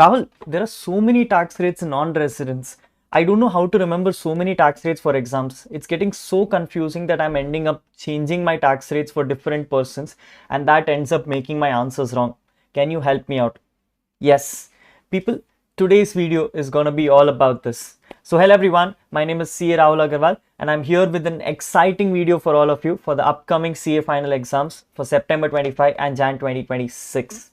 Rahul, there are so many tax rates in non-residents. I don't know how to remember so many tax rates for exams. It's getting so confusing that I'm ending up changing my tax rates for different persons, and that ends up making my answers wrong. Can you help me out? Yes, people, today's video is gonna be all about this. So hello everyone, my name is CA Rahul Agarwal and I'm here with an exciting video for all of you for the upcoming CA final exams for September 25 and Jan 2026.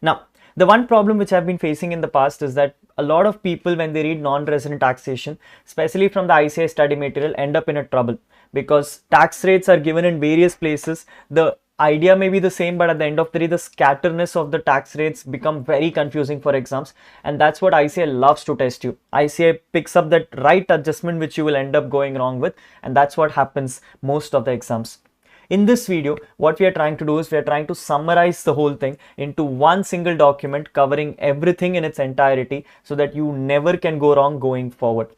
Now, the one problem which I've been facing in the past is that a lot of people, when they read non-resident taxation, especially from the ICI study material, end up in a trouble because tax rates are given in various places. The idea may be the same, but at the end of the day, the scatterness of the tax rates become very confusing for exams, and that's what ICI loves to test you. ICI picks up that right adjustment which you will end up going wrong with, and that's what happens most of the exams. In this video, what we are trying to do is we are trying to summarize the whole thing into one single document covering everything in its entirety so that you never can go wrong going forward.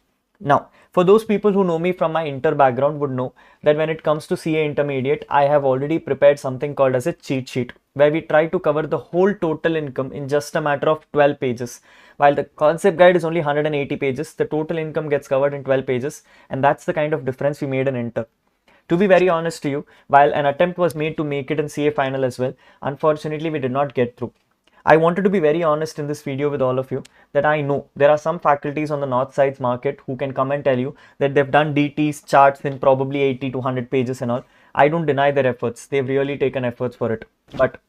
Now, for those people who know me from my inter background would know that when it comes to CA Intermediate, I have already prepared something called as a cheat sheet where we try to cover the whole total income in just a matter of 12 pages. While the concept guide is only 180 pages, the total income gets covered in 12 pages, and that's the kind of difference we made in inter. To be very honest to you, while an attempt was made to make it in CA final as well, unfortunately we did not get through. I wanted to be very honest in this video with all of you that I know there are some faculties on the north sides market who can come and tell you that they've done DT's charts in probably 80 to 100 pages and all. I don't deny their efforts. They've really taken efforts for it. But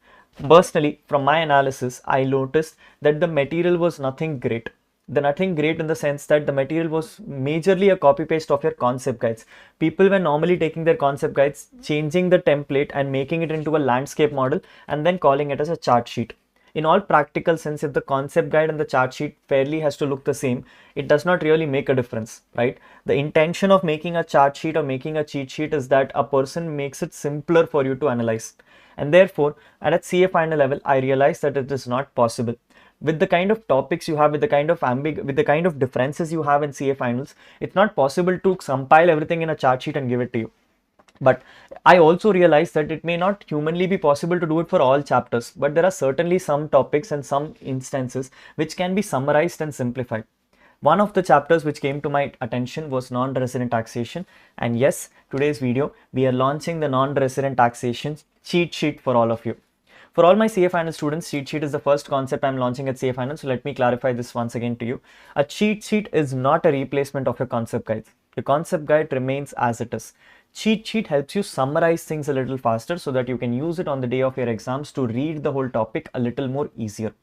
personally, from my analysis, I noticed that the material was nothing great. Nothing great in the sense that the material was majorly a copy paste of your concept guides. People were normally taking their concept guides, changing the template and making it into a landscape model and then calling it as a chart sheet. In all practical sense, if the concept guide and the chart sheet fairly has to look the same, it does not really make a difference, right? The intention of making a chart sheet or making a cheat sheet is that a person makes it simpler for you to analyze. And therefore, at a CA final level, I realized that it is not possible. With the kind of topics you have, with the kind of differences you have in CA finals, it's not possible to compile everything in a chart sheet and give it to you. But I also realized that it may not humanly be possible to do it for all chapters, but there are certainly some topics and some instances which can be summarized and simplified. One of the chapters which came to my attention was non-resident taxation, and yes, today's video we are launching the non-resident taxation cheat sheet for all of you. For all my CA Final students, cheat sheet is the first concept I'm launching at CA Final, so let me clarify this once again to you. A cheat sheet is not a replacement of your concept guides. Your concept guide remains as it is. Cheat sheet helps you summarize things a little faster so that you can use it on the day of your exams to read the whole topic a little more easier.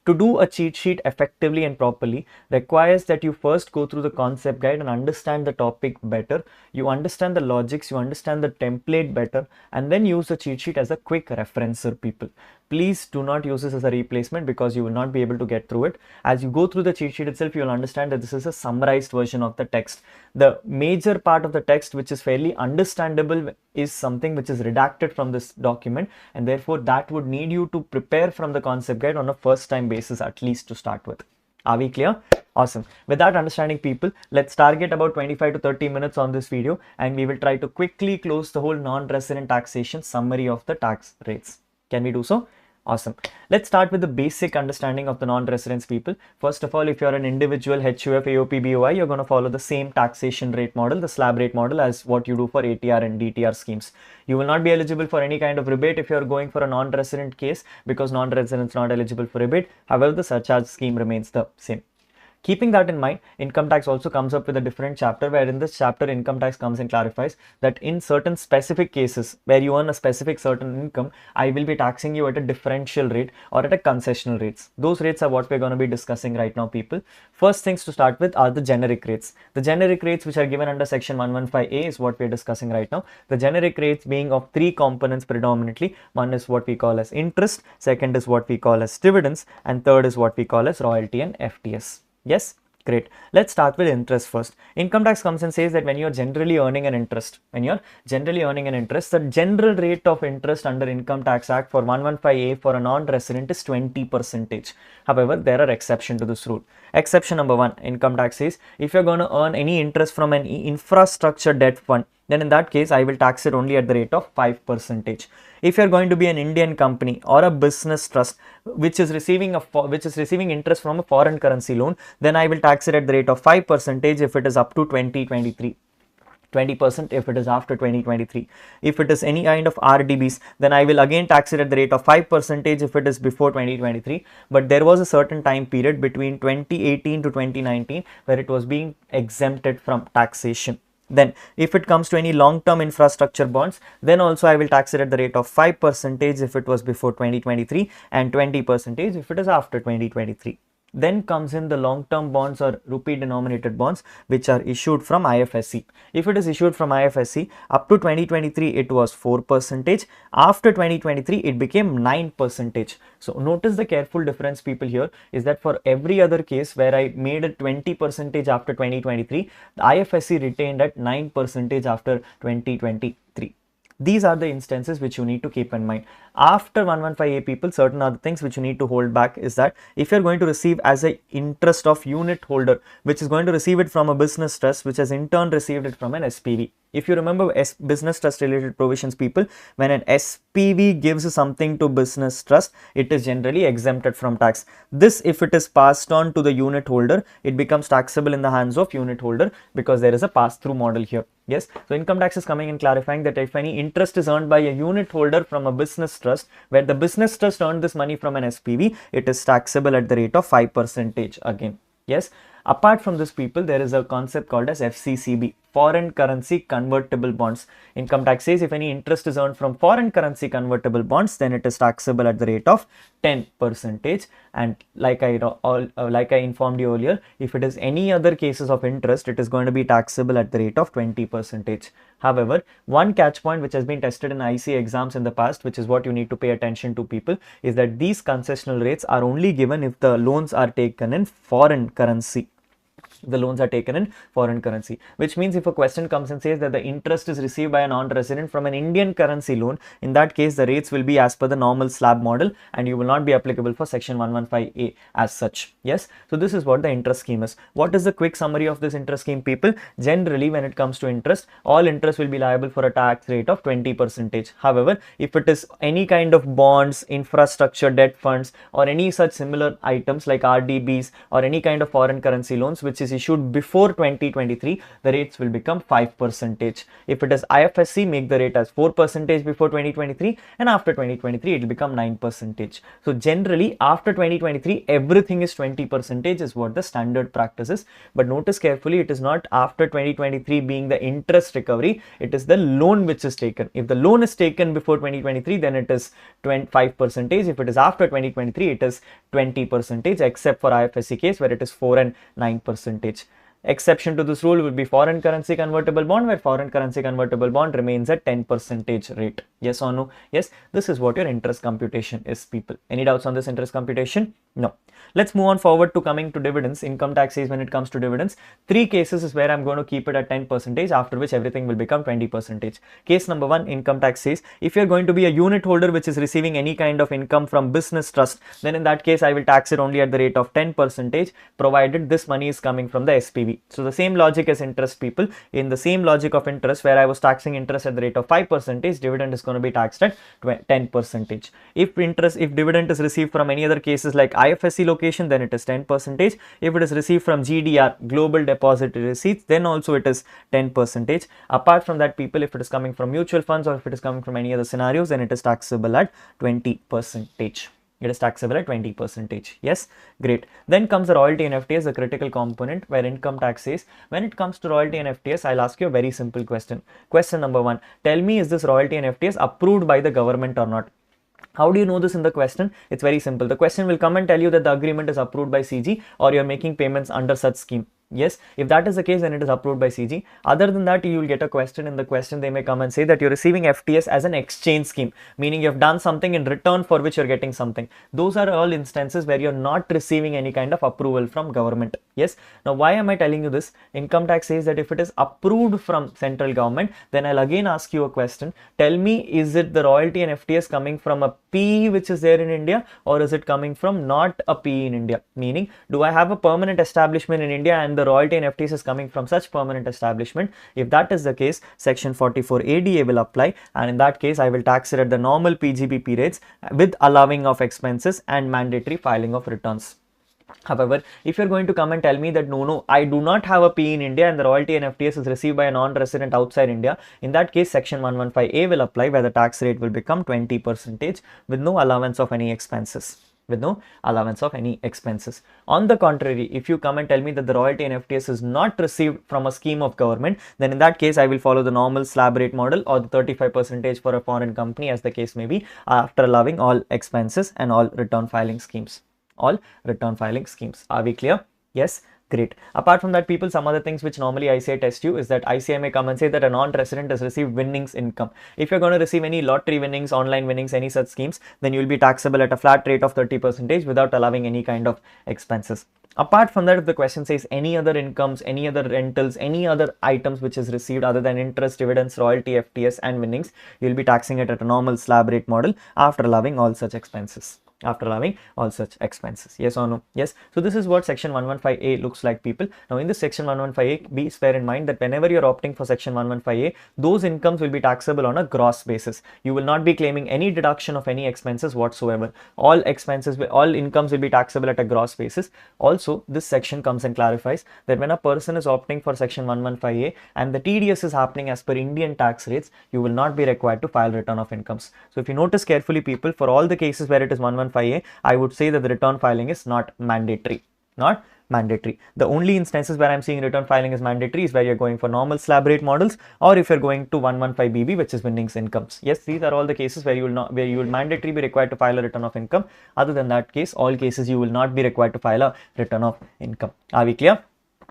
To do a cheat sheet effectively and properly requires that you first go through the concept guide and understand the topic better. You understand the logics, you understand the template better, and then use the cheat sheet as a quick referencer, people. Please do not use this as a replacement because you will not be able to get through it. As you go through the cheat sheet itself, you will understand that this is a summarized version of the text. The major part of the text which is fairly understandable is something which is redacted from this document, and therefore that would need you to prepare from the concept guide on a first time basis at least to start with. Are we clear? Awesome. With that understanding, people, let's target about 25 to 30 minutes on this video and we will try to quickly close the whole non-resident taxation summary of the tax rates. Can we do so? Awesome. Let's start with the basic understanding of the non-residents, people. First of all, if you're an individual HUF, AOP, BOI, you're going to follow the same taxation rate model, the slab rate model, as what you do for ATR and DTR schemes. You will not be eligible for any kind of rebate if you're going for a non-resident case because non-residents not eligible for rebate. However, the surcharge scheme remains the same. Keeping that in mind, income tax also comes up with a different chapter where in this chapter income tax comes and clarifies that in certain specific cases where you earn a specific certain income, I will be taxing you at a differential rate or at a concessional rates. Those rates are what we're going to be discussing right now, people. First things to start with are the generic rates. The generic rates which are given under section 115A is what we're discussing right now. The generic rates being of three components predominantly. One is what we call as interest, second is what we call as dividends, and third is what we call as royalty and FTS. Yes, great. Let's start with interest first. Income tax comes and says that when you're generally earning an interest, the general rate of interest under Income Tax Act for 115A for a non-resident is 20%. However, there are exceptions to this rule. Exception number one, income tax says if you're going to earn any interest from an infrastructure debt fund, then in that case I will tax it only at the rate of 5%. If you are going to be an Indian company or a business trust which is receiving interest from a foreign currency loan, then I will tax it at the rate of 5% if it is up to 2023. 20% if it is after 2023. If it is any kind of RDBs, then I will again tax it at the rate of 5% if it is before 2023. But there was a certain time period between 2018 to 2019 where it was being exempted from taxation. Then if it comes to any long-term infrastructure bonds, then also I will tax it at the rate of 5% if it was before 2023 and 20% if it is after 2023. Then comes in the long-term bonds or rupee denominated bonds which are issued from IFSC. If it is issued from IFSC, up to 2023 it was 4%. After 2023 it became 9%. So notice the careful difference, people, here is that for every other case where I made it 20% after 2023, the IFSC retained at 9% after 2023. These are the instances which you need to keep in mind. After 115A, people, certain other things which you need to hold back is that if you're going to receive as a interest of unit holder, which is going to receive it from a business trust, which has in turn received it from an SPV. If you remember business trust related provisions, people, when an SPV gives something to business trust, it is generally exempted from tax. This, if it is passed on to the unit holder, it becomes taxable in the hands of unit holder because there is a pass-through model here. Yes, so income tax is coming and clarifying that if any interest is earned by a unit holder from a business trust, where the business trust earned this money from an SPV, it is taxable at the rate of 5% again. Yes, apart from this, people, there is a concept called as FCCB, foreign currency convertible bonds. Income tax says if any interest is earned from foreign currency convertible bonds, then it is taxable at the rate of 10%. And like I informed you earlier, if it is any other cases of interest, it is going to be taxable at the rate of 20%. However, one catch point which has been tested in IC exams in the past, which is what you need to pay attention to, people, is that these concessional rates are only given if the loans are taken in foreign currency. The loans are taken in foreign currency, which means if a question comes and says that the interest is received by a non-resident from an Indian currency loan, in that case the rates will be as per the normal slab model and you will not be applicable for section 115A as such. Yes, so this is what the interest scheme is. What is the quick summary of this interest scheme, people? Generally, when it comes to interest, all interest will be liable for a tax rate of 20%. However, if it is any kind of bonds, infrastructure, debt funds, or any such similar items like RDBs or any kind of foreign currency loans which is issued before 2023, the rates will become 5%. If it is IFSC, make the rate as 4% before 2023, and after 2023 it will become 9%. So generally after 2023 everything is 20% is what the standard practice is. But notice carefully, it is not after 2023 being the interest recovery, it is the loan which is taken. If the loan is taken before 2023, then it is 5%. If it is after 2023, it is 20%, except for IFSC case where it is 4 and 9%. Exception to this rule will be foreign currency convertible bond, where foreign currency convertible bond remains at 10% rate. Yes or no? Yes, this is what your interest computation is, people. Any doubts on this interest computation? No. Let's move on forward to coming to dividends. Income tax says when it comes to dividends, 3 cases is where I'm going to keep it at 10%, after which everything will become 20%. Case number 1, income tax says if you're going to be a unit holder which is receiving any kind of income from business trust, then in that case I will tax it only at the rate of 10%, provided this money is coming from the SPV. So the same logic as interest, people. In the same logic of interest, where I was taxing interest at the rate of 5%, dividend is going to be taxed at 10%. If dividend is received from any other cases like IFSC location, then it is 10%. If it is received from GDR, global depository receipts, then also it is 10%. Apart from that, people, if it is coming from mutual funds or if it is coming from any other scenarios, then it is taxable at 20%. It is taxable at 20%. Yes, great. Then comes the royalty and FTS, a critical component where income tax says when it comes to royalty and FTS, I'll ask you a very simple question. Question number 1, tell me, is this royalty and FTS approved by the government or not? How do you know this in the question? It's very simple. The question will come and tell you that the agreement is approved by CG or you're making payments under such scheme. Yes, if that is the case, then it is approved by CG. Other than that, you will get a question. In the question, they may come and say that you're receiving FTS as an exchange scheme, meaning you have done something in return for which you're getting something. Those are all instances where you're not receiving any kind of approval from government. Yes. Now, why am I telling you this? Income tax says that if it is approved from central government, then I'll again ask you a question. Tell me, is it the royalty and FTS coming from a PE which is there in India, or is it coming from not a PE in India? Meaning, do I have a permanent establishment in India and the royalty and FTS is coming from such permanent establishment, if that is the case, section 44 ADA will apply, and in that case I will tax it at the normal PGBP rates with allowing of expenses and mandatory filing of returns. However, if you're going to come and tell me that no, I do not have a P in India and the royalty and FTS is received by a non-resident outside India, in that case section 115A will apply, where the tax rate will become 20% with no allowance of any expenses. With no allowance of any expenses. On the contrary, if you come and tell me that the royalty and FTS is not received from a scheme of government, then in that case I will follow the normal slab rate model or the 35% for a foreign company, as the case may be, after allowing all expenses and all return filing schemes. All return filing schemes. Are we clear? Yes. Great. Apart from that, people, some other things which normally ICI test you is that ICI may come and say that a non-resident has received winnings income. If you're going to receive any lottery winnings, online winnings, any such schemes, then you will be taxable at a flat rate of 30% without allowing any kind of expenses. Apart from that, if the question says any other incomes, any other rentals, any other items which is received other than interest, dividends, royalty, FTS and winnings, you will be taxing it at a normal slab rate model after allowing all such expenses. After allowing all such expenses. Yes or no? Yes. So this is what section 115A looks like, people. Now in this section 115A, be bear in mind that whenever you're opting for section 115A, those incomes will be taxable on a gross basis. You will not be claiming any deduction of any expenses whatsoever. All expenses, all incomes will be taxable at a gross basis. Also, this section comes and clarifies that when a person is opting for section 115A and the TDS is happening as per Indian tax rates, you will not be required to file return of incomes. So if you notice carefully, people, for all the cases where it is 115A, I would say that the return filing is not mandatory. Not mandatory. The only instances where I'm seeing return filing is mandatory is where you're going for normal slab rate models, or if you're going to 115BB, which is winnings incomes. Yes, these are all the cases where you will mandatory be required to file a return of income. Other than that case, all cases you will not be required to file a return of income. Are we clear?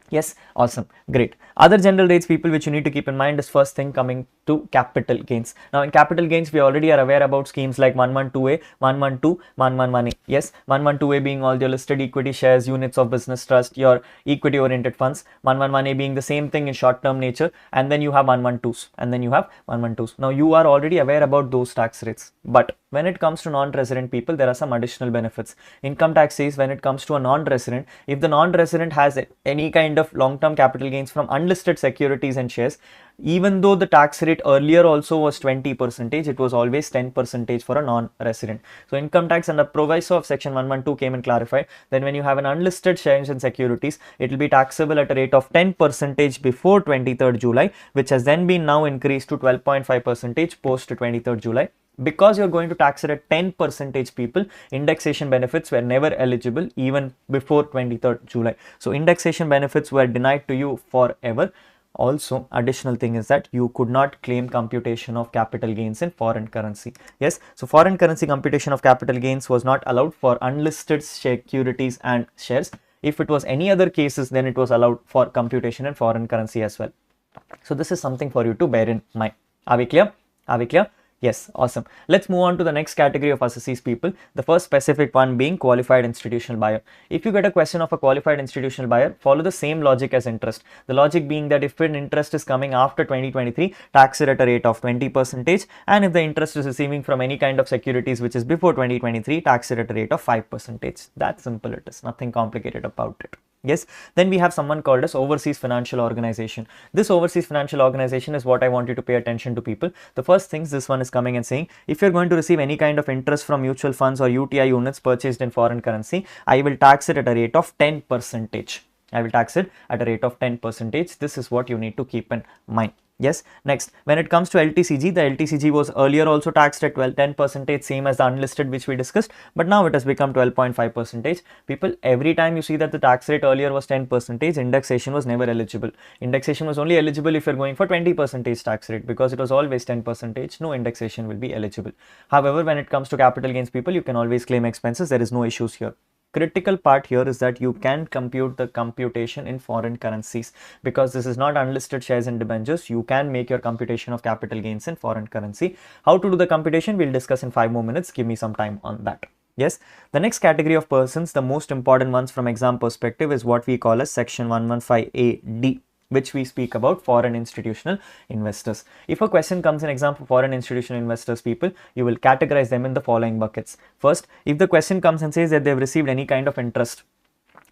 Yes, awesome, great. Other general rates, people, which you need to keep in mind is first thing coming to capital gains. Now in capital gains, we already are aware about schemes like 112A, 112, 111A. Yes, 112A being all your listed equity shares, units of business trust, your equity oriented funds, 111A being the same thing in short term nature, and then you have 112s, and then you have 112s. Now you are already aware about those tax rates, but when it comes to non-resident people, there are some additional benefits. Income tax says when it comes to a non-resident, if the non-resident has any kind of long-term capital gains from unlisted securities and shares, even though the tax rate earlier also was 20%, it was always 10% for a non-resident. So income tax and the proviso of section 112 came and clarified that when you have an unlisted shares and securities, it will be taxable at a rate of 10% before 23rd July, which has then been now increased to 12.5% post 23rd July. Because you're going to tax it at 10%, people, indexation benefits were never eligible even before 23rd July. So indexation benefits were denied to you forever. Also, additional thing is that you could not claim computation of capital gains in foreign currency. Yes, so foreign currency computation of capital gains was not allowed for unlisted securities and shares. If it was any other cases, then it was allowed for computation in foreign currency as well. So this is something for you to bear in mind. Are we clear? Are we clear? Yes, awesome. Let's move on to the next category of assessees, people. The first specific one being qualified institutional buyer. If you get a question of a qualified institutional buyer, follow the same logic as interest. The logic being that if an interest is coming after 2023, tax it at a rate of 20%, and if the interest is receiving from any kind of securities which is before 2023, tax it at a rate of 5%. That simple it is, nothing complicated about it. Yes, then we have someone called as overseas financial organization. This overseas financial organization is what I want you to pay attention to, people. The first things this one is coming and saying, if you're going to receive any kind of interest from mutual funds or UTI units purchased in foreign currency, I will tax it at a rate of 10%. I will tax it at a rate of 10%. This is what you need to keep in mind. Yes, next, when it comes to LTCG, the LTCG was earlier also taxed at 10%, same as the unlisted which we discussed, but now it has become 12.5%. People, every time you see that the tax rate earlier was 10%, indexation was never eligible. Indexation was only eligible if you're going for 20% tax rate, because it was always 10%, no indexation will be eligible. However, when it comes to capital gains, people, you can always claim expenses, there is no issues here. Critical part here is that you can compute the computation in foreign currencies, because this is not unlisted shares and debentures. You can make your computation of capital gains in foreign currency. How to do the computation, we'll discuss in 5 more minutes. Give me some time on that. Yes, the next category of persons, the most important ones from exam perspective, is what we call as section 115AD, which we speak about foreign institutional investors. If a question comes in exam for foreign institutional investors, people, you will categorize them in the following buckets. First, if the question comes and says that they've received any kind of interest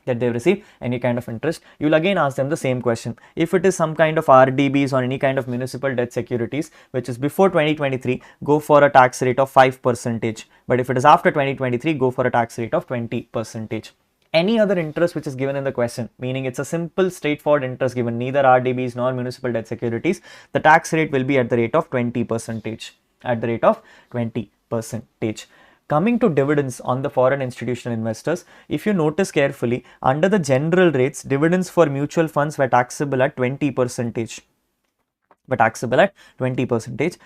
that they receive any kind of interest, you will again ask them the same question. If it is some kind of RDBs or any kind of municipal debt securities which is before 2023, go for a tax rate of 5%. But if it is after 2023, go for a tax rate of 20%. Any other interest which is given in the question, meaning it's a simple straightforward interest given, neither RDBs nor municipal debt securities, the tax rate will be at the rate of 20%. At the rate of 20%. Coming to dividends on the foreign institutional investors, if you notice carefully, under the general rates, dividends for mutual funds were taxable at 20%.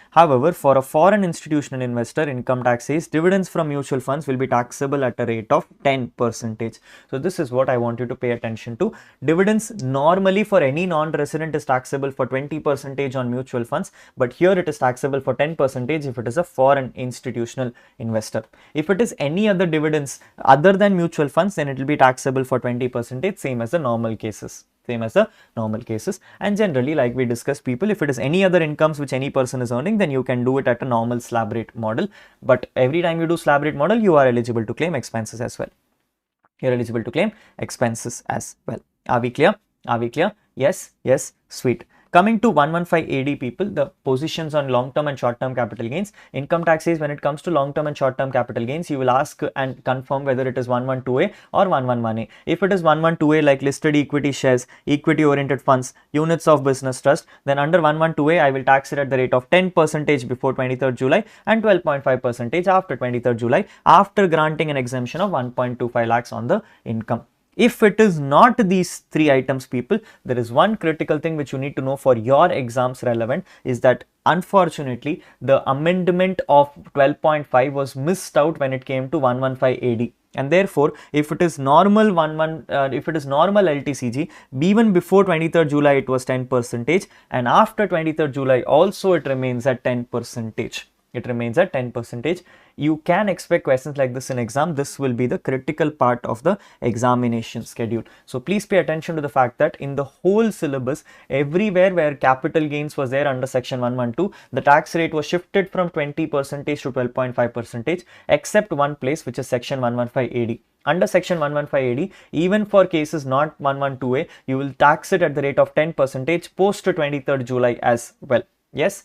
However, for a foreign institutional investor, income tax says dividends from mutual funds will be taxable at a rate of 10%. So this is what I want you to pay attention to. Dividends normally for any non-resident is taxable for 20% on mutual funds, but here it is taxable for 10% if it is a foreign institutional investor. If it is any other dividends other than mutual funds, then it will be taxable for 20%, same as the normal cases. And generally, like we discussed, people, if it is any other incomes which any person is earning, then you can do it at a normal slab rate model. But every time you do slab rate model, you are eligible to claim expenses as well. Are we clear? Yes, sweet. Coming to 115 AD, people, the positions on long-term and short-term capital gains. Income tax says when it comes to long-term and short-term capital gains, you will ask and confirm whether it is 112A or 111A. If it is 112A, like listed equity shares, equity-oriented funds, units of business trust, then under 112A, I will tax it at the rate of 10% before 23rd July and 12.5% after 23rd July, after granting an exemption of 1.25 lakhs on the income. If it is not these three items, people, there is one critical thing which you need to know for your exams relevant, is that unfortunately the amendment of 12.5 was missed out when it came to 115 AD. And therefore, if it is normal LTCG, even before 23rd July it was 10%, and after 23rd July also it remains at 10%. You can expect questions like this in exam. This will be the critical part of the examination schedule. So please pay attention to the fact that in the whole syllabus, everywhere where capital gains was there under section 112, the tax rate was shifted from 20% to 12.5%, except one place, which is section 115 AD. Under section 115 AD, even for cases not 112A, you will tax it at the rate of 10% post 23rd July as well. Yes,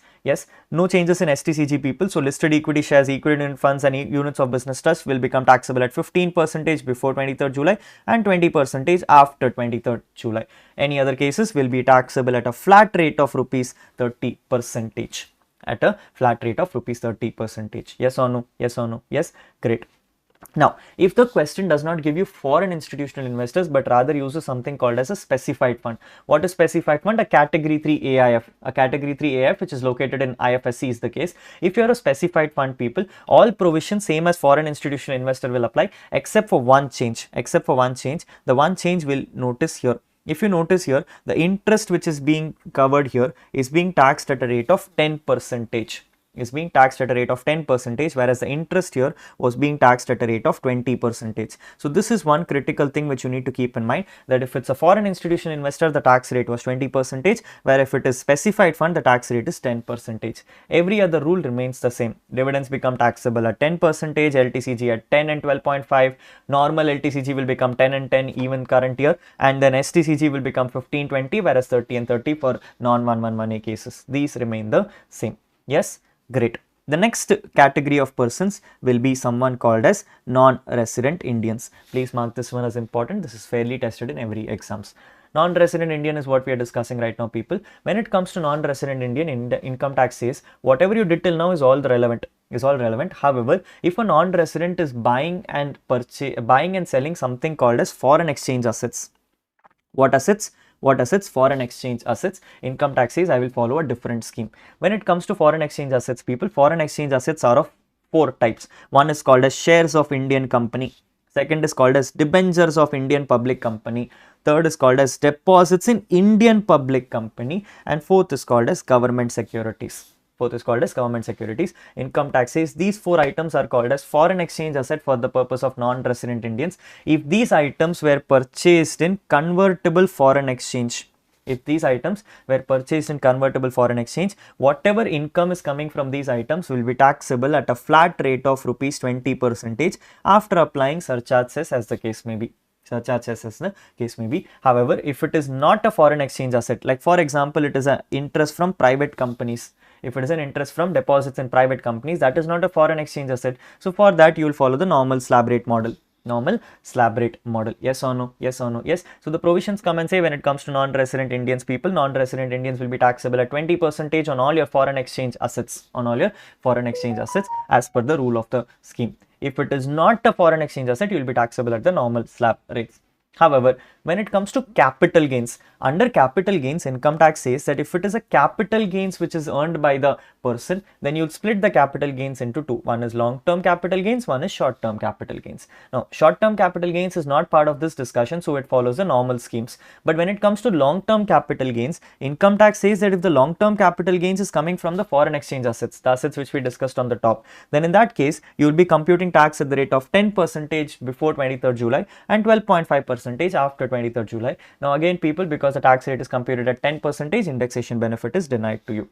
no changes in STCG, people. So listed equity shares, equity funds and units of business trust will become taxable at 15% before 23rd July and 20% after 23rd July. Any other cases will be taxable at a flat rate of rupees 30%. Yes or no? Yes, great. Now, if the question does not give you foreign institutional investors, but rather uses something called as a specified fund. What is specified fund? A category 3 AIF. A category 3 AIF which is located in IFSC is the case. If you are a specified fund, people, all provisions same as foreign institutional investor will apply, except for one change. The one change will notice here. If you notice here, the interest which is being covered here is being taxed at a rate of 10%. Whereas the interest here was being taxed at a rate of 20%. So this is one critical thing which you need to keep in mind, that if it's a foreign institutional investor, the tax rate was 20%, where if it is specified fund, the tax rate is 10%. Every other rule remains the same. Dividends become taxable at 10%, LTCG at 10 and 12.5, normal LTCG will become 10 and 10 even current year, and then STCG will become 15, 20, whereas 30 and 30 for non-111A cases. These remain the same. Yes? Great. The next category of persons will be someone called as non-resident Indians. Please mark this one as important. This is fairly tested in every exams. Non-resident Indian is what we are discussing right now, people. When it comes to non-resident Indian, income tax says whatever you did till now is all relevant. However, if a non-resident is buying and selling something called as foreign exchange assets. What assets? Foreign exchange assets. Income tax says I will follow a different scheme. When it comes to foreign exchange assets, people, foreign exchange assets are of 4 types. One is called as shares of Indian company. Second is called as debentures of Indian public company. Third is called as deposits in Indian public company. And fourth is called as government securities. Income tax says these 4 items are called as foreign exchange asset for the purpose of non-resident Indians. If these items were purchased in convertible foreign exchange, whatever income is coming from these items will be taxable at a flat rate of rupees 20% after applying surcharges as the case may be. such as the case may be. However, if it is not a foreign exchange asset, like for example, it is an interest from private companies. If it is an interest from deposits in private companies, that is not a foreign exchange asset. So for that, you will follow the normal slab rate model. Normal slab rate model. Yes or no? Yes or no? Yes. So the provisions come and say when it comes to non-resident Indians people, non-resident Indians will be taxable at 20% on all your foreign exchange assets, as per the rule of the scheme. If it is not a foreign exchange asset, you will be taxable at the normal slab rates. However, when it comes to capital gains, under capital gains, income tax says that if it is a capital gains which is earned by the person, then you'll split the capital gains into two. One is long-term capital gains, one is short-term capital gains. Now, short-term capital gains is not part of this discussion, so it follows the normal schemes. But when it comes to long-term capital gains, income tax says that if the long-term capital gains is coming from the foreign exchange assets, the assets which we discussed on the top, then in that case, you will be computing tax at the rate of 10% before 23rd July and 12.5% after 23rd July. Now again people, because the tax rate is computed at 10%, indexation benefit is denied to you.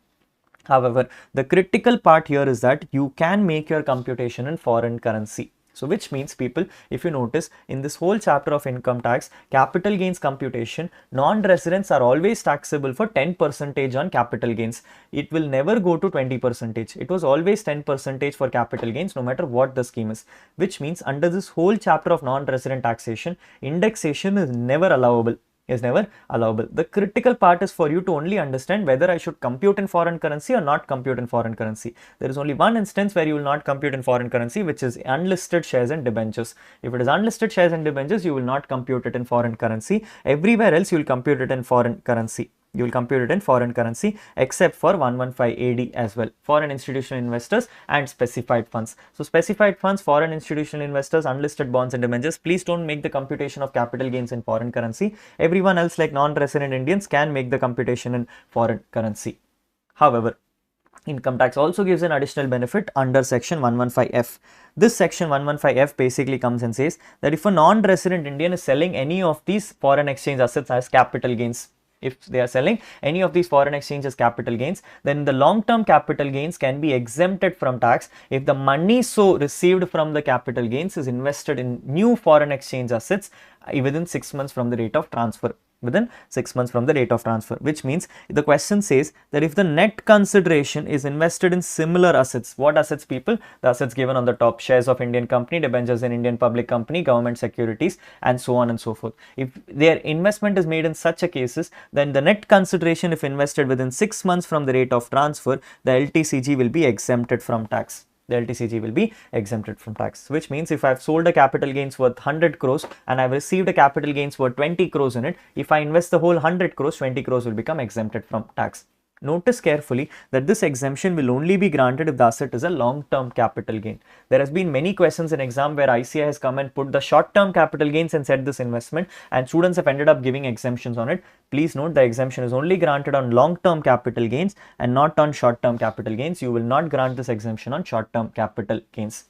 However, the critical part here is that you can make your computation in foreign currency. So which means people, if you notice in this whole chapter of income tax, capital gains computation, non-residents are always taxable for 10% on capital gains. It will never go to 20%. It was always 10% for capital gains no matter what the scheme is. Which means under this whole chapter of non-resident taxation, indexation is never allowable. The critical part is for you to only understand whether I should compute in foreign currency or not compute in foreign currency. There is only one instance where you will not compute in foreign currency, which is unlisted shares and debentures. If it is unlisted shares and debentures, you will not compute it in foreign currency. Everywhere else, you will compute it in foreign currency. Except for 115 AD as well, foreign institutional investors and specified funds. So specified funds, foreign institutional investors, unlisted bonds and debentures, please don't make the computation of capital gains in foreign currency. Everyone else like non-resident Indians can make the computation in foreign currency. However, income tax also gives an additional benefit under section 115F. This section 115F basically comes and says that if a non-resident Indian is selling any of these foreign exchange assets as capital gains, if they are selling any of these foreign exchanges capital gains, then the long-term capital gains can be exempted from tax if the money so received from the capital gains is invested in new foreign exchange assets within 6 months from the date of transfer. Which means the question says that if the net consideration is invested in similar assets, what assets people? The assets given on the top, shares of Indian company, debentures in Indian public company, government securities, and so on and so forth. If their investment is made in such a cases, then the net consideration if invested within 6 months from the rate of transfer, the LTCG will be exempted from tax. Which means if I've sold a capital gains worth 100 crores and I've received a capital gains worth 20 crores in it, if I invest the whole 100 crores, 20 crores will become exempted from tax. Notice carefully that this exemption will only be granted if the asset is a long-term capital gain. There has been many questions in exam where ICI has come and put the short-term capital gains and said this investment, and students have ended up giving exemptions on it. Please note the exemption is only granted on long-term capital gains and not on short-term capital gains. You will not grant this exemption on short-term capital gains.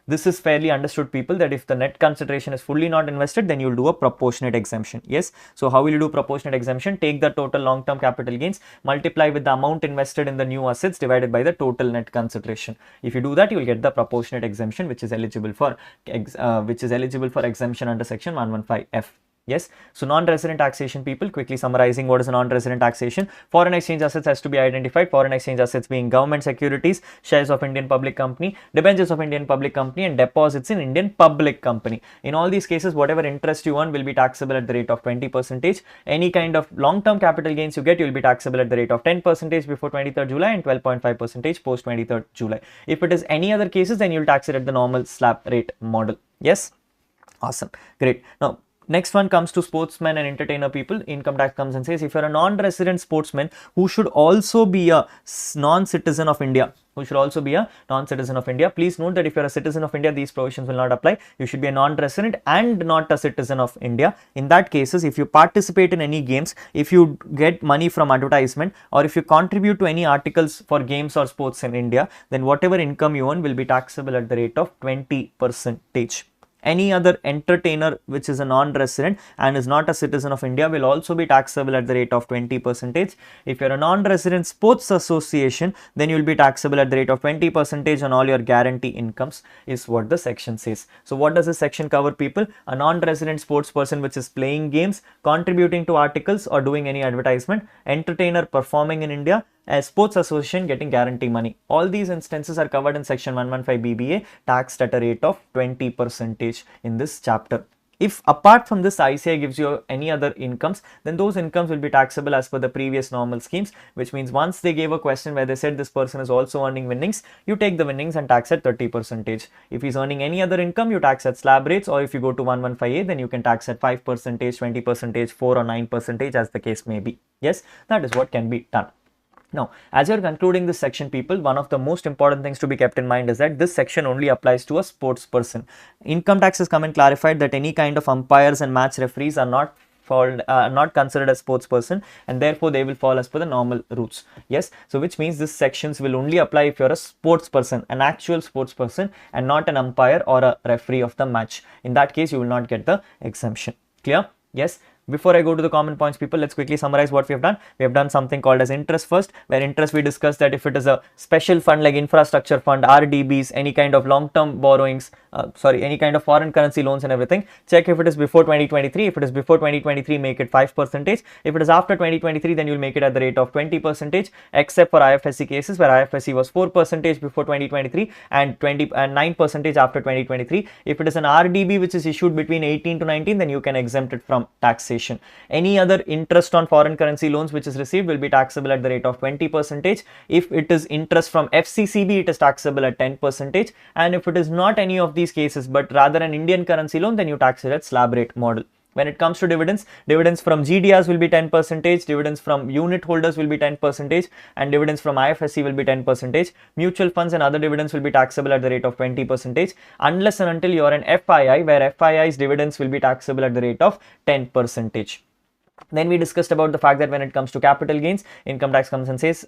This is fairly understood people, that if the net consideration is fully not invested, then you will do a proportionate exemption. Yes. So how will you do proportionate exemption? Take the total long-term capital gains, multiply with the amount invested in the new assets divided by the total net consideration. If you do that, you will get the proportionate exemption, which is eligible for exemption under section 115F. Yes. So non-resident taxation people, quickly summarizing what is a non-resident taxation. Foreign exchange assets has to be identified. Foreign exchange assets being government securities, shares of Indian public company, debentures of Indian public company, and deposits in Indian public company. In all these cases, whatever interest you earn will be taxable at the rate of 20%. Any kind of long-term capital gains you get, you will be taxable at the rate of 10% before 23rd July and 12.5% post 23rd July. If it is any other cases, then you will tax it at the normal slab rate model. Yes. Awesome. Great. Now, next one comes to sportsmen and entertainer people. Income tax comes and says if you're a non-resident sportsman who should also be a non-citizen of India, please note that if you're a citizen of India, these provisions will not apply. You should be a non-resident and not a citizen of India. In that cases, if you participate in any games, if you get money from advertisement, or if you contribute to any articles for games or sports in India, then whatever income you earn will be taxable at the rate of 20%. Any other entertainer which is a non-resident and is not a citizen of India will also be taxable at the rate of 20%. If you're a non-resident sports association, then you will be taxable at the rate of 20% on all your guarantee incomes, is what the section says. So what does this section cover, people? A non-resident sports person which is playing games, contributing to articles or doing any advertisement, entertainer performing in India, a sports association getting guarantee money. All these instances are covered in section 115 BBA, taxed at a rate of 20% in this chapter. If apart from this ICI gives you any other incomes, then those incomes will be taxable as per the previous normal schemes, which means once they gave a question where they said this person is also earning winnings, you take the winnings and tax at 30%. If he's earning any other income, you tax at slab rates, or if you go to 115A, then you can tax at 5%, 20%, 4 or 9% as the case may be. Yes, that is what can be done. Now, as you're concluding this section, people, one of the most important things to be kept in mind is that this section only applies to a sports person. Income tax has come and clarified that any kind of umpires and match referees are not considered as sports person, and therefore they will fall as per the normal routes. Yes, so which means this sections will only apply if you're a sports person, an actual sports person, and not an umpire or a referee of the match. In that case, you will not get the exemption. Clear? Yes. Before I go to the common points, people, let's quickly summarize what we have done. We have done something called as interest first, where interest we discussed that if it is a special fund like infrastructure fund, RDBs, any kind of long-term borrowings, any kind of foreign currency loans and everything, check if it is before 2023. If it is before 2023, make it 5%. If it is after 2023, then you'll make it at the rate of 20%, except for IFSC cases where IFSC was 4% before 2023 and 9% after 2023. If it is an RDB which is issued between 18 to 19, then you can exempt it from taxation. Any other interest on foreign currency loans which is received will be taxable at the rate of 20%. If it is interest from FCCB, it is taxable at 10%. And if it is not any of these cases, but rather an Indian currency loan, then you tax it at slab rate model. When it comes to dividends, dividends from GDRs will be 10%, dividends from unit holders will be 10%, and dividends from IFSC will be 10%. Mutual funds and other dividends will be taxable at the rate of 20%, unless and until you are an FII, where FII's dividends will be taxable at the rate of 10%. Then we discussed about the fact that when it comes to capital gains, income tax comes and says,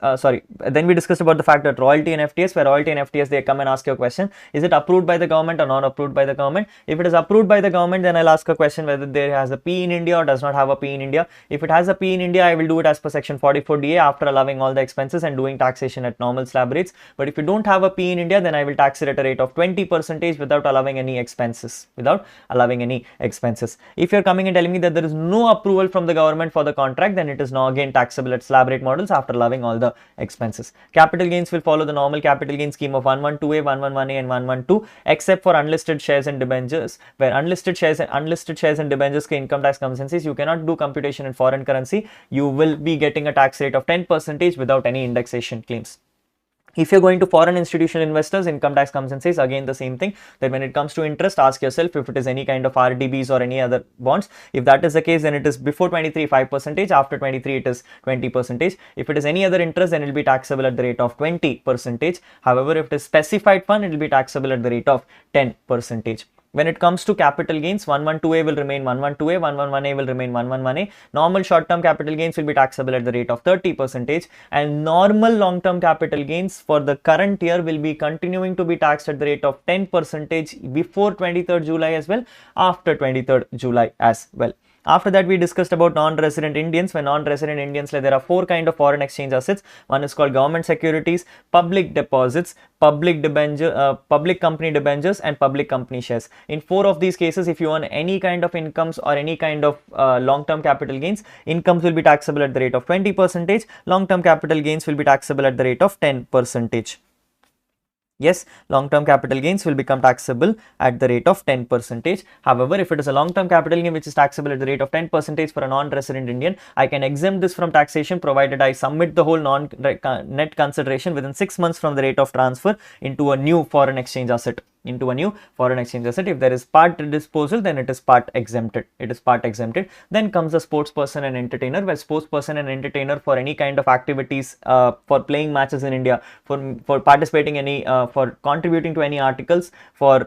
then we discussed about the fact that royalty and FTS, where royalty and FTS, they come and ask you a question, is it approved by the government or not approved by the government? If it is approved by the government, then I'll ask a question whether there has a P in India or does not have a P in India. If it has a P in India, I will do it as per section 44DA after allowing all the expenses and doing taxation at normal slab rates. But if you don't have a P in India, then I will tax it at a rate of 20% without allowing any expenses. If you're coming and telling me that there is no approval from the government for the contract, then it is now again taxable at slab rate models after allowing all the expenses. Capital gains will follow the normal capital gain scheme of 112A, 111A and 112, except for unlisted shares and debentures, where unlisted shares and debentures income tax comes and says you cannot do computation in foreign currency. You will be getting a tax rate of 10% without any indexation claims. If you're going to foreign institutional investors, income tax comes and says again the same thing, that when it comes to interest, ask yourself if it is any kind of RDBs or any other bonds. If that is the case, then it is before 23 5%, after 23 it is 20%. If it is any other interest, then it will be taxable at the rate of 20%. However, if it is specified fund, it will be taxable at the rate of 10%. When it comes to capital gains, 112A will remain 112A, 111A will remain 111A. Normal short-term capital gains will be taxable at the rate of 30%, and normal long-term capital gains for the current year will be continuing to be taxed at the rate of 10% before 23rd July as well, after 23rd July as well. After that, we discussed about non-resident Indians. When non-resident Indians, there are 4 kind of foreign exchange assets. One is called government securities, public deposits, public company debentures, and public company shares. In 4 of these cases, if you earn any kind of incomes or any kind of long-term capital gains, incomes will be taxable at the rate of 20%. Long-term capital gains will be taxable at the rate of 10%. Yes, long-term capital gains will become taxable at the rate of 10%. However, if it is a long-term capital gain which is taxable at the rate of 10% for a non-resident Indian, I can exempt this from taxation provided I submit the whole net consideration within 6 months from the rate of transfer into a new foreign exchange asset. If there is part disposal, then it is part exempted. Then comes the sports person and entertainer, where sports person and entertainer for any kind of activities, for playing matches in India, for participating any, for contributing to any articles, for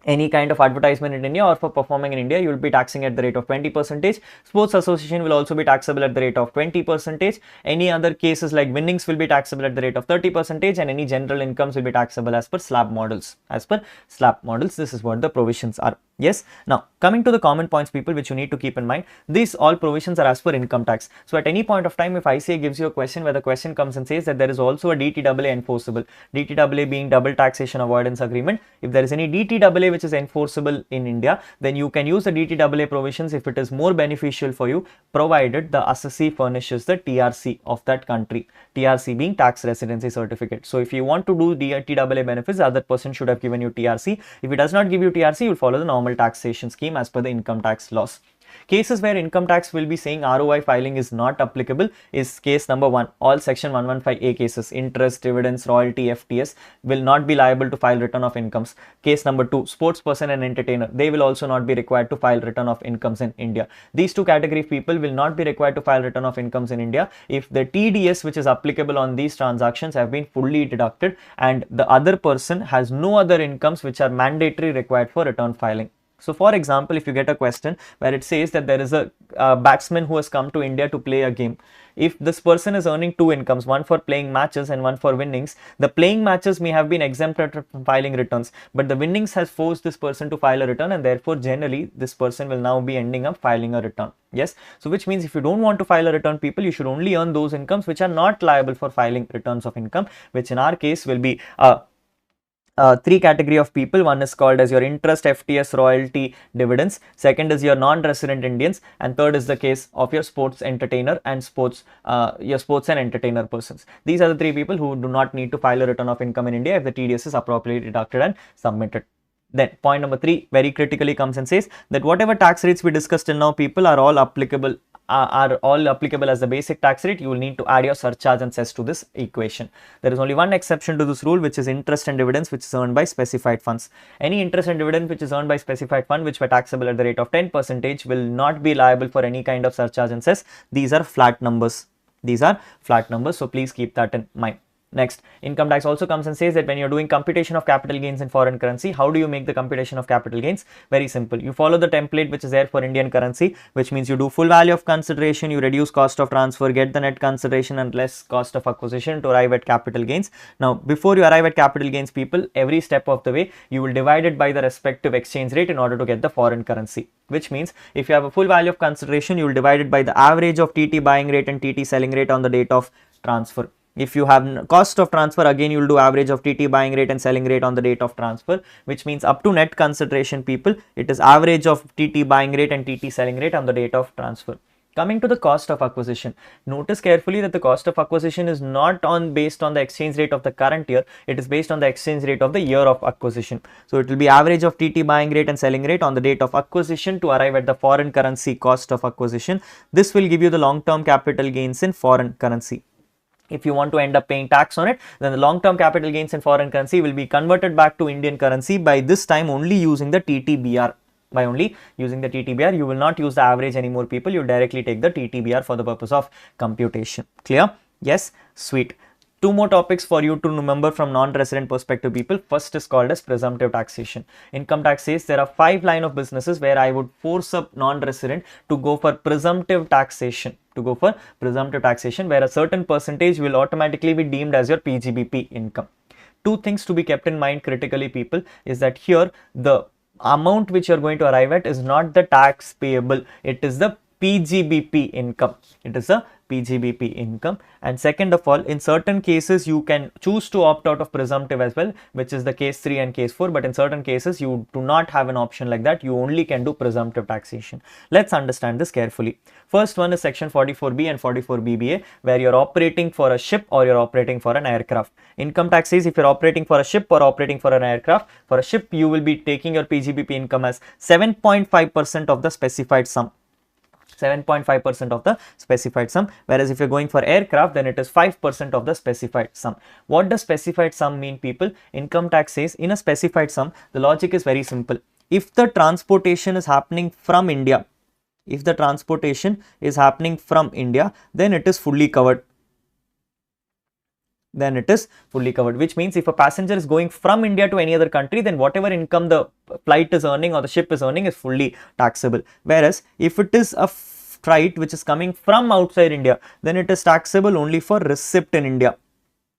any kind of advertisement in India or for performing in India, you will be taxing at the rate of 20%. Sports association will also be taxable at the rate of 20%. Any other cases like winnings will be taxable at the rate of 30%, and any general incomes will be taxable as per slab models. As per slab models, this is what the provisions are. Yes. Now, coming to the common points, people, which you need to keep in mind, these all provisions are as per income tax. So, at any point of time, if ICA gives you a question where the question comes and says that there is also a DTAA enforceable, DTAA being double taxation avoidance agreement, if there is any DTAA which is enforceable in India, then you can use the DTAA provisions if it is more beneficial for you, provided the assessee furnishes the TRC of that country, TRC being tax residency certificate. So, if you want to do DTAA benefits, the other person should have given you TRC. If he does not give you TRC, you will follow the normal taxation scheme as per the income tax laws. Cases where income tax will be saying ROI filing is not applicable is case number 1. All section 115A cases, interest, dividends, royalty, FTS will not be liable to file return of incomes. Case number 2, sports person and entertainer, they will also not be required to file return of incomes in India. These two category of people will not be required to file return of incomes in India if the TDS which is applicable on these transactions have been fully deducted and the other person has no other incomes which are mandatory required for return filing. So, for example, if you get a question where it says that there is a batsman who has come to India to play a game, if this person is earning two incomes, one for playing matches and one for winnings, the playing matches may have been exempted from filing returns, but the winnings has forced this person to file a return, and therefore generally this person will now be ending up filing a return. Yes, so which means if you don't want to file a return, people, you should only earn those incomes which are not liable for filing returns of income, which in our case will be three category of people. One is called as your interest, FTS, royalty, dividends. Second is your non-resident Indians, and third is the case of your sports entertainer and your sports and entertainer persons. These are the three people who do not need to file a return of income in India if the TDS is appropriately deducted and submitted. Then point number 3 very critically comes and says that whatever tax rates we discussed till now, people, are all applicable as the basic tax rate. You will need to add your surcharge and cess to this equation. There is only one exception to this rule, which is interest and dividends which is earned by specified funds. Any interest and dividend which is earned by specified fund which were taxable at the rate of 10% will not be liable for any kind of surcharge and cess. These are flat numbers. So please keep that in mind. Next, income tax also comes and says that when you're doing computation of capital gains in foreign currency, how do you make the computation of capital gains? Very simple. You follow the template which is there for Indian currency, which means you do full value of consideration, you reduce cost of transfer, get the net consideration and less cost of acquisition to arrive at capital gains. Now, before you arrive at capital gains, people, every step of the way, you will divide it by the respective exchange rate in order to get the foreign currency. Which means if you have a full value of consideration, you will divide it by the average of TT buying rate and TT selling rate on the date of transfer. If you have cost of transfer, again you will do average of TT buying rate and selling rate on the date of transfer, which means up to net consideration, people, it is average of TT buying rate and TT selling rate on the date of transfer. Coming to the cost of acquisition, notice carefully that the cost of acquisition is not based on the exchange rate of the current year, it is based on the exchange rate of the year of acquisition. So it will be average of TT buying rate and selling rate on the date of acquisition to arrive at the foreign currency cost of acquisition. This will give you the long-term capital gains in foreign currency. If you want to end up paying tax on it, then the long-term capital gains in foreign currency will be converted back to Indian currency, by this time only using the TTBR. By only using the TTBR, you will not use the average anymore, people. You directly take the TTBR for the purpose of computation. Clear? Yes? Sweet. Two more topics for you to remember from non-resident perspective, people. First is called as presumptive taxation. Income tax says there are 5 line of businesses where I would force a non-resident to go for presumptive taxation. Where a certain percentage will automatically be deemed as your PGBP income. Two things to be kept in mind critically, people, is that here the amount which you are going to arrive at is not the tax payable, it is the PGBP income. And second of all, in certain cases you can choose to opt out of presumptive as well, which is the case 3 and case 4, but in certain cases you do not have an option like that. You only can do presumptive taxation. Let's understand this carefully. First one is section 44B and 44BBA, where you're operating for a ship or you're operating for an aircraft. Income tax says if you're operating for a ship or operating for an aircraft, for a ship you will be taking your PGBP income as 7.5% of the specified sum. 7.5% of the specified sum, whereas if you're going for aircraft, then it is 5% of the specified sum. What does specified sum mean, people? Income tax says in a specified sum, the logic is very simple. If the transportation is happening from India, then it is fully covered. then it is fully covered, which means if a passenger is going from India to any other country, then whatever income the flight is earning or the ship is earning is fully taxable. Whereas if it is a flight which is coming from outside India, then it is taxable only for receipt in India.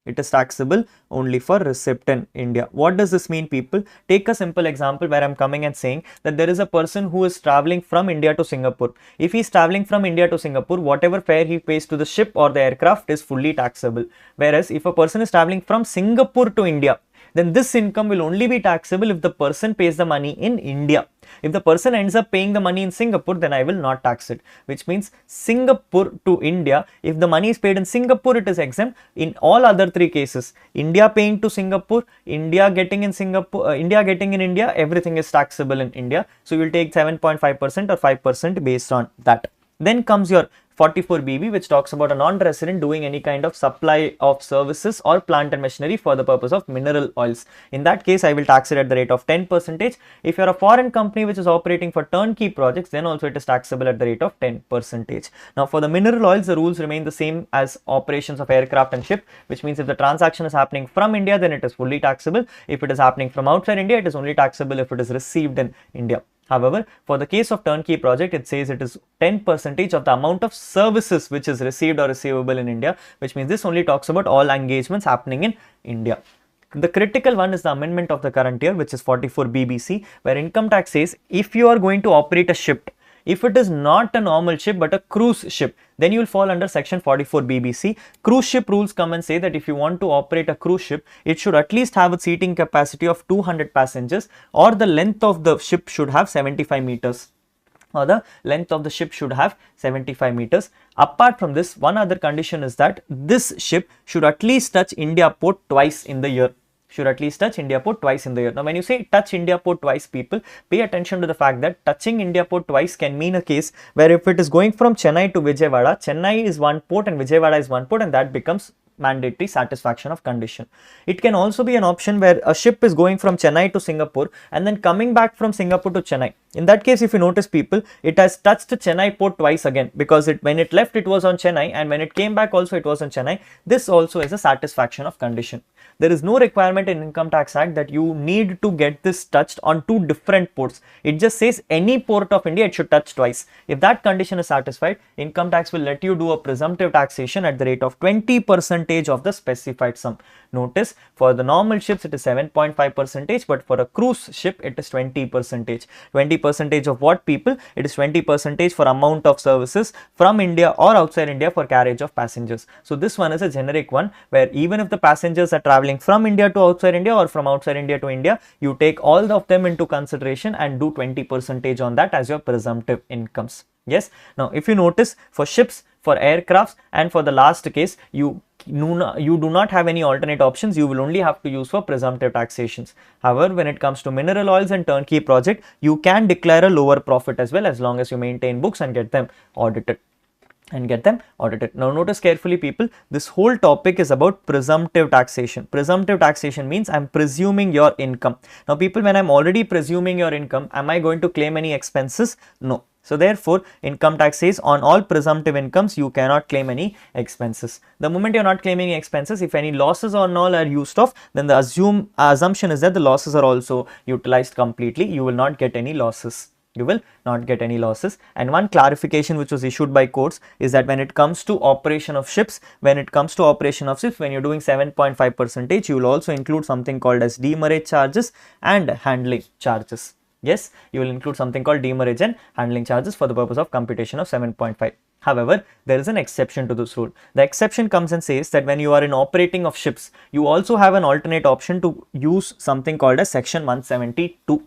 It is taxable only for receipt in India. What does this mean, people? Take a simple example where I'm coming and saying that there is a person who is traveling from India to Singapore. If he is traveling from India to Singapore, whatever fare he pays to the ship or the aircraft is fully taxable. Whereas if a person is traveling from Singapore to India, then this income will only be taxable if the person pays the money in India. If the person ends up paying the money in Singapore, then I will not tax it, which means Singapore to India, if the money is paid in Singapore, it is exempt. In all other three cases, India paying to Singapore, India getting in Singapore, India getting in India, everything is taxable in India. So you will take 7.5% or 5% based on that. Then comes your 44BB, which talks about a non-resident doing any kind of supply of services or plant and machinery for the purpose of mineral oils. In that case, I will tax it at the rate of 10%. If you are a foreign company which is operating for turnkey projects, then also it is taxable at the rate of 10%. Now, for the mineral oils, the rules remain the same as operations of aircraft and ship, which means if the transaction is happening from India, then it is fully taxable. If it is happening from outside India, it is only taxable if it is received in India. However, for the case of turnkey project, it says it is 10% of the amount of services which is received or receivable in India, which means this only talks about all engagements happening in India. The critical one is the amendment of the current year, which is 44BBC, where income tax says if you are going to operate a ship, if it is not a normal ship but a cruise ship, then you will fall under section 44 BBC. Cruise ship rules come and say that if you want to operate a cruise ship, it should at least have a seating capacity of 200 passengers, or the length of the ship should have 75 meters. Or the length of the ship should have 75 meters. Apart from this, one other condition is that this ship should at least touch India port twice in the year. Should at least touch India port twice in the year. Now, when you say touch India port twice, people, pay attention to the fact that touching India port twice can mean a case where if it is going from Chennai to Vijayawada, Chennai is one port and Vijayawada is one port, and that becomes mandatory satisfaction of condition. It can also be an option where a ship is going from Chennai to Singapore and then coming back from Singapore to Chennai. In that case, if you notice, people, it has touched Chennai port twice again, because when it left it was on Chennai, and when it came back also it was on Chennai. This also is a satisfaction of condition. There is no requirement in Income Tax Act that you need to get this touched on two different ports. It just says any port of India it should touch twice. If that condition is satisfied, income tax will let you do a presumptive taxation at the rate of 20% of the specified sum. Notice, for the normal ships it is 7.5%, but for a cruise ship it is 20%. 20% of what, people? It is 20% for amount of services from India or outside India for carriage of passengers. So this one is a generic one, where even if the passengers are traveling from India to outside India or from outside India to India, you take all of them into consideration and do 20% on that as your presumptive incomes. Yes. Now, if you notice, for ships, for aircrafts, and for the last case, you do not have any alternate options. You will only have to use for presumptive taxations. However, when it comes to mineral oils and turnkey project, you can declare a lower profit as well, as long as you maintain books and get them audited. Now, notice carefully, people, this whole topic is about presumptive taxation. Presumptive taxation means I'm presuming your income. Now, people, when I'm already presuming your income, am I going to claim any expenses? No. So therefore, income tax says on all presumptive incomes, you cannot claim any expenses. The moment you're not claiming expenses, if any losses or all are used off, then the assumption is that the losses are also utilized completely. You will not get any losses. And one clarification which was issued by courts is that when it comes to operation of ships, when you're doing 7.5%, you will also include something called as demurrage charges and handling charges. Yes, you will include something called demurrage and handling charges for the purpose of computation of 7.5. However, there is an exception to this rule. The exception comes and says that when you are in operating of ships, you also have an alternate option to use something called as section 172.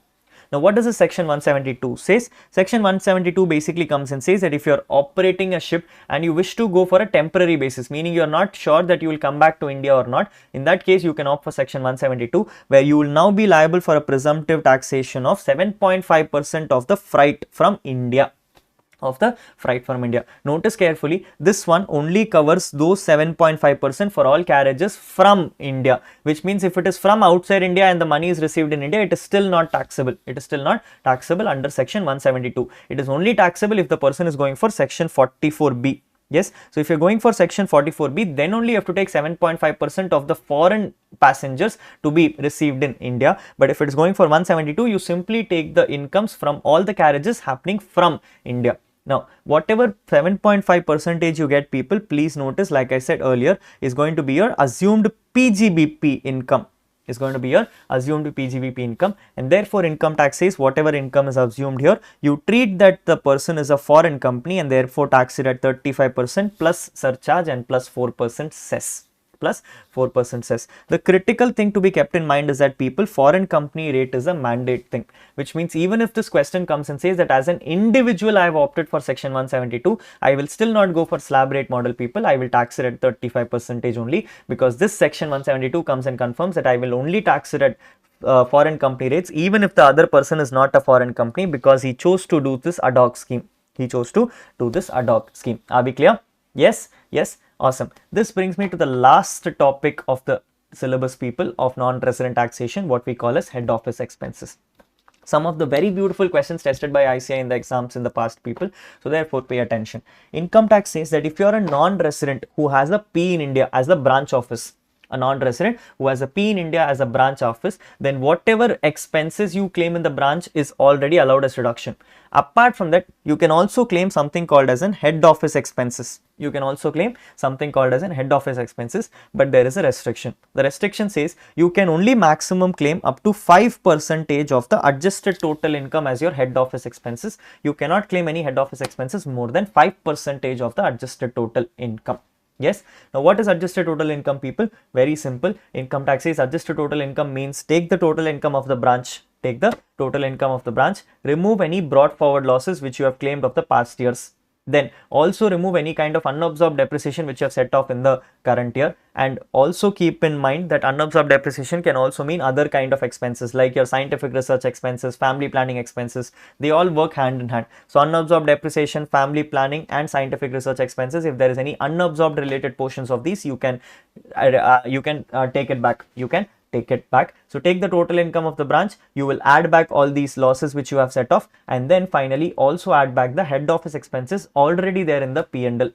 Now, what does the section 172 says? Section 172 basically comes and says that if you are operating a ship and you wish to go for a temporary basis, meaning you are not sure that you will come back to India or not, in that case you can opt for section 172, where you will now be liable for a presumptive taxation of 7.5% of the freight from India. Notice carefully, this one only covers those 7.5% for all carriages from India, which means if it is from outside India and the money is received in India, it is still not taxable. Under section 172. It is only taxable if the person is going for section 44B. Yes, so if you're going for section 44B, then only you have to take 7.5% of the foreign passengers to be received in India. But if it's going for 172, you simply take the incomes from all the carriages happening from India. Now, whatever 7.5 percentage you get, people, please notice, like I said earlier, is going to be your assumed PGBP income. Is going to be your assumed PGBP income, and therefore income tax says whatever income is assumed here, you treat that the person is a foreign company and therefore tax it at 35% plus surcharge and plus 4% cess. Plus 4% cess. The critical thing to be kept in mind is that, people, foreign company rate is a mandate thing, which means even if this question comes and says that as an individual I have opted for section 172, I will still not go for slab rate model, people. I will tax it at 35% only, because this section 172 comes and confirms that I will only tax it at foreign company rates, even if the other person is not a foreign company, because he chose to do this ad hoc scheme. He chose to do this ad hoc scheme. Are we clear? Yes, yes. Awesome. This brings me to the last topic of the syllabus, people, of non-resident taxation, what we call as head office expenses. Some of the very beautiful questions tested by ICI in the exams in the past, people. So therefore, pay attention. Income tax says that if you are a non-resident who has a P in India as a branch office, a non-resident who has a P in India as a branch office, then whatever expenses you claim in the branch is already allowed as reduction. Apart from that, you can also claim something called as an head office expenses. You can also claim something called as an head office expenses, but there is a restriction. The restriction says you can only maximum claim up to 5% of the adjusted total income as your head office expenses. You cannot claim any head office expenses more than 5% of the adjusted total income. Yes. Now, what is adjusted total income, people? Very simple. Income tax says adjusted total income means take the total income of the branch, take the total income of the branch, remove any brought forward losses which you have claimed of the past years. Then also remove any kind of unabsorbed depreciation which you have set off in the current year, and also keep in mind that unabsorbed depreciation can also mean other kind of expenses like your scientific research expenses, family planning expenses. They all work hand in hand. So unabsorbed depreciation, family planning and scientific research expenses, if there is any unabsorbed related portions of these, you can take it back. You can take it back. So take the total income of the branch, you will add back all these losses which you have set off, and then finally also add back the head office expenses already there in the P&L.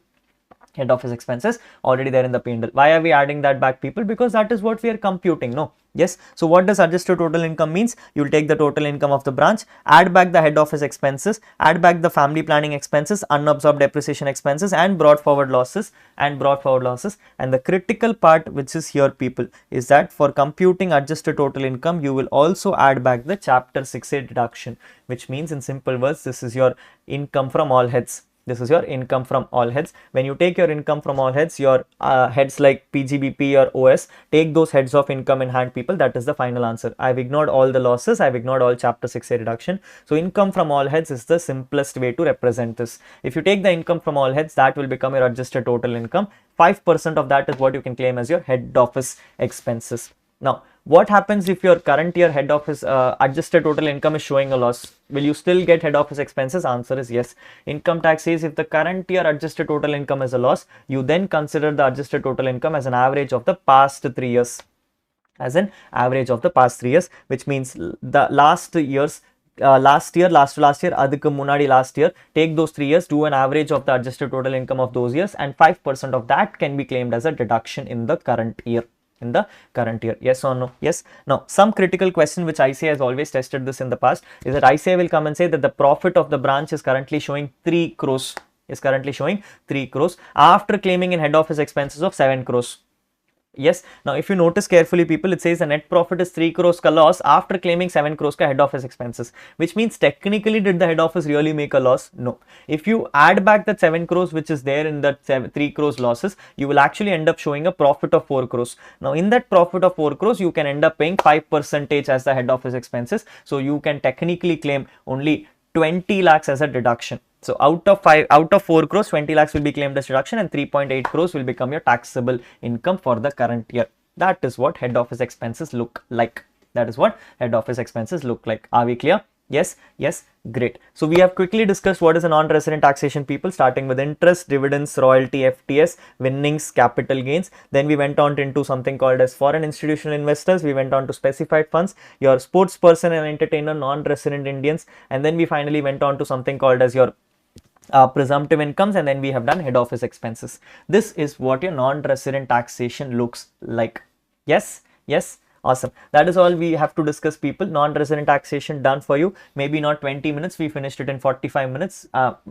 Head office expenses already there in the P&L. Why are we adding that back, people? Because that is what we are computing. No. Yes. So what does adjusted total income means? You will take the total income of the branch, add back the head office expenses, add back the family planning expenses, unabsorbed depreciation expenses and brought forward losses. And the critical part which is here, people, is that for computing adjusted total income, you will also add back the chapter 6A deduction, which means in simple words, this is your income from all heads. This is your income from all heads. When you take your income from all heads, your heads like PGBP or OS, take those heads of income in hand, people. That is the final answer. I've ignored all the losses. I've ignored all chapter 6A reduction. So income from all heads is the simplest way to represent this. If you take the income from all heads, that will become your adjusted total income. 5% of that is what you can claim as your head office expenses. Now, what happens if your current year head office adjusted total income is showing a loss? Will you still get head office expenses? Answer is yes. Income tax says if the current year adjusted total income is a loss, you then consider the adjusted total income as an average of the past 3 years. As an average of the past 3 years, which means the last year's last year, adukku munadi last year, take those 3 years, do an average of the adjusted total income of those years, and 5% of that can be claimed as a deduction in the current year. Yes or no? Yes. Now, some critical question which ICI has always tested this in the past is that ICI will come and say that the profit of the branch is currently showing 3 crores. After claiming in head office expenses of 7 crores. Yes. Now, if you notice carefully, people, it says the net profit is 3 crores ka loss after claiming 7 crores ka head office expenses, which means technically did the head office really make a loss? No. If you add back that 7 crores which is there in that 3 crores losses, you will actually end up showing a profit of 4 crores. Now, in that profit of 4 crores, you can end up paying 5% as the head office expenses. So, you can technically claim only 20 lakhs as a deduction. So out of 4 crores, 20 lakhs will be claimed as deduction and 3.8 crores will become your taxable income for the current year. That is what head office expenses look like. Are we clear? Yes, yes, great. So we have quickly discussed what is a non-resident taxation, people, starting with interest, dividends, royalty, FTS, winnings, capital gains. Then we went on into something called as foreign institutional investors. We went on to specified funds, your sports person and entertainer, non-resident Indians. And then we finally went on to something called as your presumptive incomes, and then we have done head office expenses. This is what your non-resident taxation looks like. Yes, yes, awesome. That is all we have to discuss, people. Non-resident taxation done for you. Maybe not 20 minutes, we finished it in 45 minutes,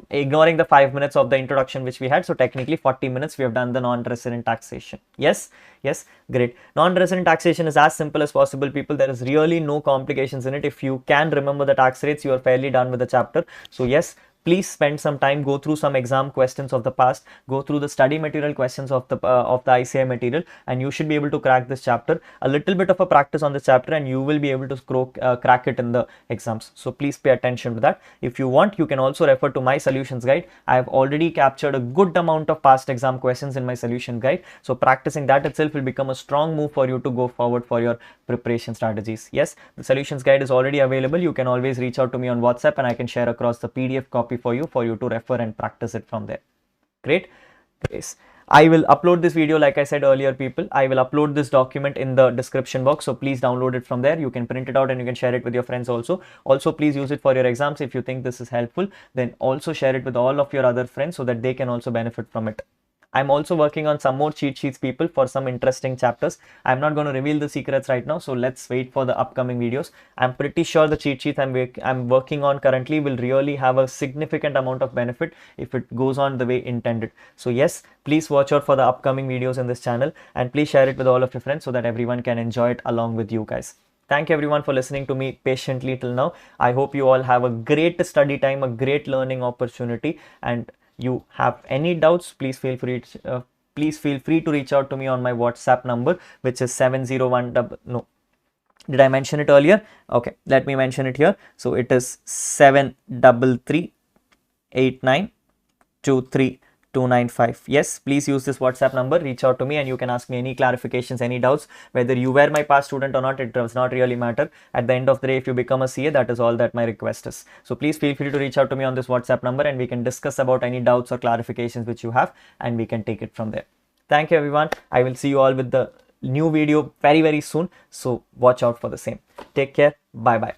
ignoring the 5 minutes of the introduction which we had. So technically 40 minutes we have done the non-resident taxation. Yes, yes, great. Non-resident taxation is as simple as possible, people. There is really no complications in it. If you can remember the tax rates, you are fairly done with the chapter. So yes, please spend some time, go through some exam questions of the past, go through the study material questions of the ICI material, and you should be able to crack this chapter. A little bit of a practice on this chapter and you will be able to crack it in the exams. So please pay attention to that. If you want, you can also refer to my solutions guide. I have already captured a good amount of past exam questions in my solution guide, so practicing that itself will become a strong move for you to go forward for your preparation strategies. Yes, the solutions guide is already available. You can always reach out to me on WhatsApp and I can share across the PDF copy for you to refer and practice it from there. Great. Yes. I will upload this video, like I said earlier, people. I will upload this document in the description box, so please download it from there. You can print it out and you can share it with your friends also. Also, please use it for your exams. If you think this is helpful, then also share it with all of your other friends so that they can also benefit from it. I'm also working on some more cheat sheets, people, for some interesting chapters. I'm not going to reveal the secrets right now, so let's wait for the upcoming videos. I'm pretty sure the cheat sheets I'm working on currently will really have a significant amount of benefit if it goes on the way intended. So yes, please watch out for the upcoming videos in this channel and please share it with all of your friends so that everyone can enjoy it along with you guys. Thank you everyone for listening to me patiently till now. I hope you all have a great study time, a great learning opportunity, and you have any doubts, please feel free to reach out to me on my WhatsApp number, which is 701 no, did I mention it earlier? Okay, let me mention it here. So it is 7338923 Yes, please use this WhatsApp number, reach out to me and you can ask me any clarifications, any doubts. Whether you were my past student or not, it does not really matter. At the end of the day, if you become a CA, that is all that my request is. So please feel free to reach out to me on this WhatsApp number and we can discuss about any doubts or clarifications which you have and we can take it from there. Thank you everyone. I will see you all with the new video very soon. So watch out for the same. Take care. Bye bye.